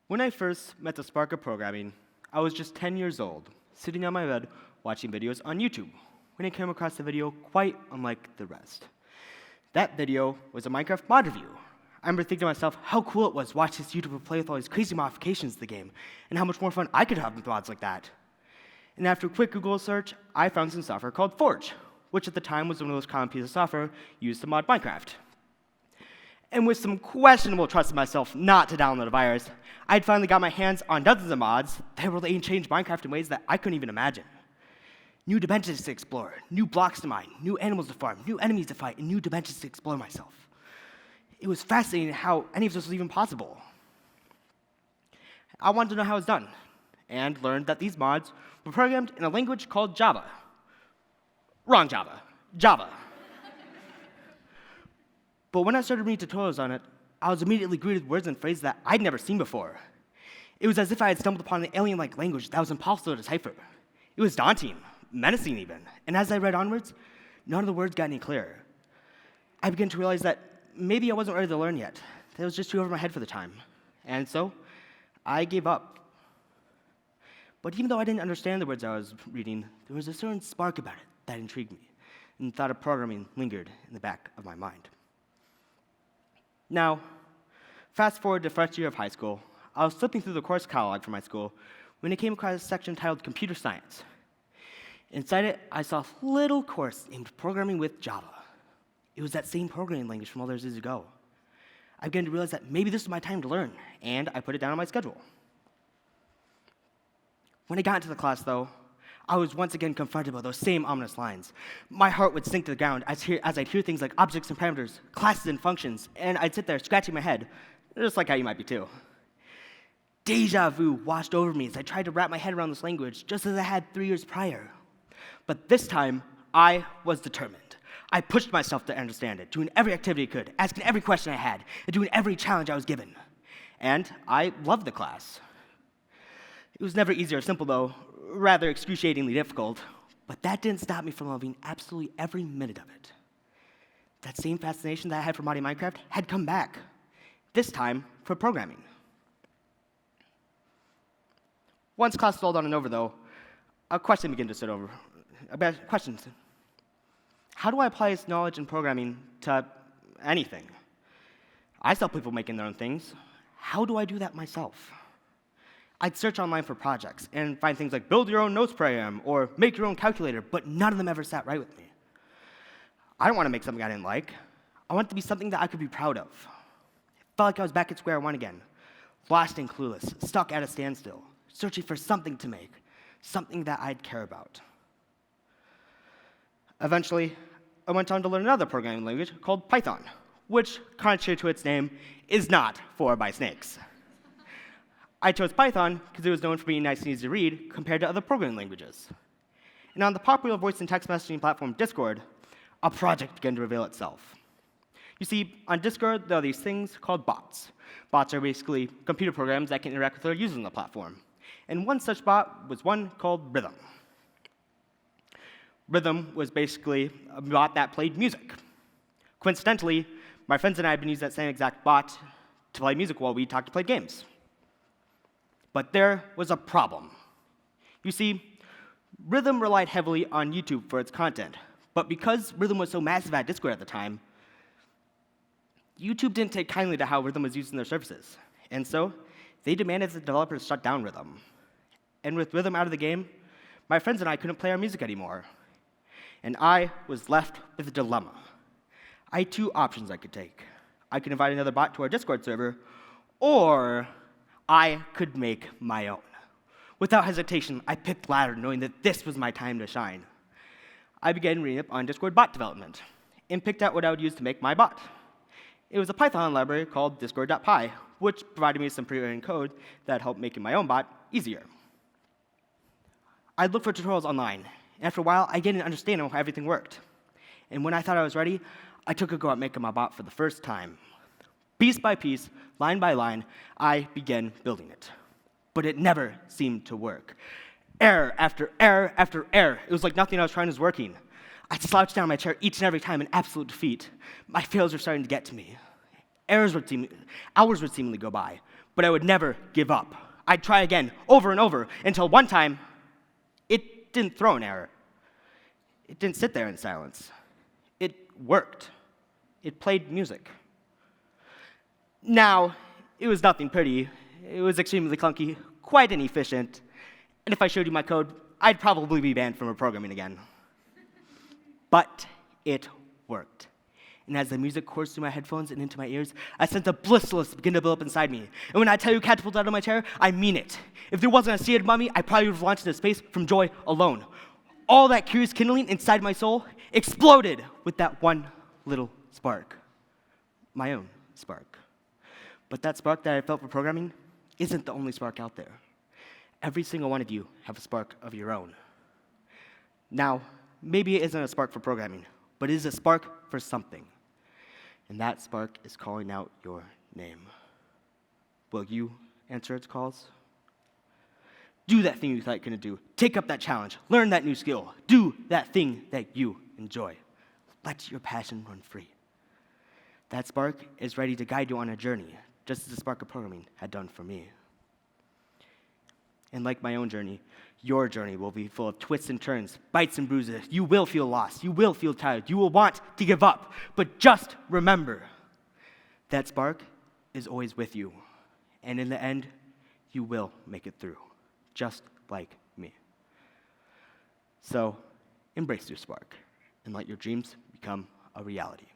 When I first met the spark of programming, I was just 10 years old, sitting on my bed watching videos on YouTube, when I came across a video quite unlike the rest. That video was a Minecraft mod review. I remember thinking to myself how cool it was to watch this YouTuber play with all these crazy modifications to the game, and how much more fun I could have with mods like that. And after a quick Google search, I found some software called Forge, which at the time was one of those common pieces of software used to mod Minecraft. And with some questionable trust in myself not to download a virus, I'd finally got my hands on dozens of mods that were letting change Minecraft in ways that I couldn't even imagine. New dimensions to explore, new blocks to mine, new animals to farm, new enemies to fight, and new dimensions to explore myself. It was fascinating how any of this was even possible. I wanted to know how it was done, and learned that these mods were programmed in a language called Java. Wrong Java. Java. But when I started reading tutorials on it, I was immediately greeted with words and phrases that I'd never seen before. It was as if I had stumbled upon an alien-like language that was impossible to decipher. It was daunting, menacing even, and as I read onwards, none of the words got any clearer. I began to realize that maybe I wasn't ready to learn yet, that it was just too over my head for the time, and so I gave up. But even though I didn't understand the words I was reading, there was a certain spark about it that intrigued me, and the thought of programming lingered in the back of my mind. Now, fast forward to freshman year of high school, I was flipping through the course catalog for my school when I came across a section titled Computer Science. Inside it, I saw a little course named Programming with Java. It was that same programming language from all those years ago. I began to realize that maybe this was my time to learn, and I put it down on my schedule. When I got into the class, though, I was once again confronted by those same ominous lines. My heart would sink to the ground as I'd hear things like objects and parameters, classes and functions, and I'd sit there scratching my head, just like how you might be too. Deja vu washed over me as I tried to wrap my head around this language, just as I had 3 years prior. But this time, I was determined. I pushed myself to understand it, doing every activity I could, asking every question I had, and doing every challenge I was given. And I loved the class. It was never easy or simple, though, rather excruciatingly difficult, but that didn't stop me from loving absolutely every minute of it. That same fascination that I had for modding Minecraft had come back, this time for programming. Once class was all done and over, though, a question began to sit over. Questions. How do I apply this knowledge in programming to anything? I saw people making their own things. How do I do that myself? I'd search online for projects and find things like build your own notes program or make your own calculator, but none of them ever sat right with me. I don't want to make something I didn't like. I want it to be something that I could be proud of. It felt like I was back at square one again, lost and clueless, stuck at a standstill, searching for something to make, something that I'd care about. Eventually, I went on to learn another programming language called Python, which, contrary to its name, is not for by snakes. I chose Python because it was known for being nice and easy to read compared to other programming languages. And on the popular voice and text messaging platform Discord, a project began to reveal itself. You see, on Discord, there are these things called bots. Bots are basically computer programs that can interact with their users on the platform. And one such bot was one called Rhythm. Rhythm was basically a bot that played music. Coincidentally, my friends and I had been using that same exact bot to play music while we talked to play games. But there was a problem. You see, Rhythm relied heavily on YouTube for its content, but because Rhythm was so massive at Discord at the time, YouTube didn't take kindly to how Rhythm was used in their services, and so they demanded that the developers shut down Rhythm. And with Rhythm out of the game, my friends and I couldn't play our music anymore, and I was left with a dilemma. I had two options I could take. I could invite another bot to our Discord server, or I could make my own. Without hesitation, I picked the latter, knowing that this was my time to shine. I began reading up on Discord bot development, and picked out what I would use to make my bot. It was a Python library called discord.py, which provided me some pre-written code that helped making my own bot easier. I'd look for tutorials online, and after a while, I gained an understanding of how everything worked. And when I thought I was ready, I took a go at making my bot for the first time. Piece by piece, line by line, I began building it. But it never seemed to work. Error after error after error. It was like nothing I was trying was working. I slouched down in my chair each and every time in absolute defeat. My fails were starting to get to me. Hours would seemingly go by, but I would never give up. I'd try again, over and over, until one time, it didn't throw an error. It didn't sit there in silence. It worked. It played music. Now, it was nothing pretty. It was extremely clunky, quite inefficient, and if I showed you my code, I'd probably be banned from programming again. But it worked. And as the music coursed through my headphones and into my ears, I sensed a blissfulness begin to build up inside me. And when I tell you catapulted out of my chair, I mean it. If there wasn't a seated mummy, I probably would have launched into space from joy alone. All that curious kindling inside my soul exploded with that one little spark. My own spark. But that spark that I felt for programming isn't the only spark out there. Every single one of you have a spark of your own. Now, maybe it isn't a spark for programming, but it is a spark for something. And that spark is calling out your name. Will you answer its calls? Do that thing you thought you couldn't do. Take up that challenge. Learn that new skill. Do that thing that you enjoy. Let your passion run free. That spark is ready to guide you on a journey, just as the spark of programming had done for me. And like my own journey, your journey will be full of twists and turns, bites and bruises. You will feel lost. You will feel tired. You will want to give up. But just remember, that spark is always with you. And in the end, you will make it through, just like me. So, embrace your spark and let your dreams become a reality.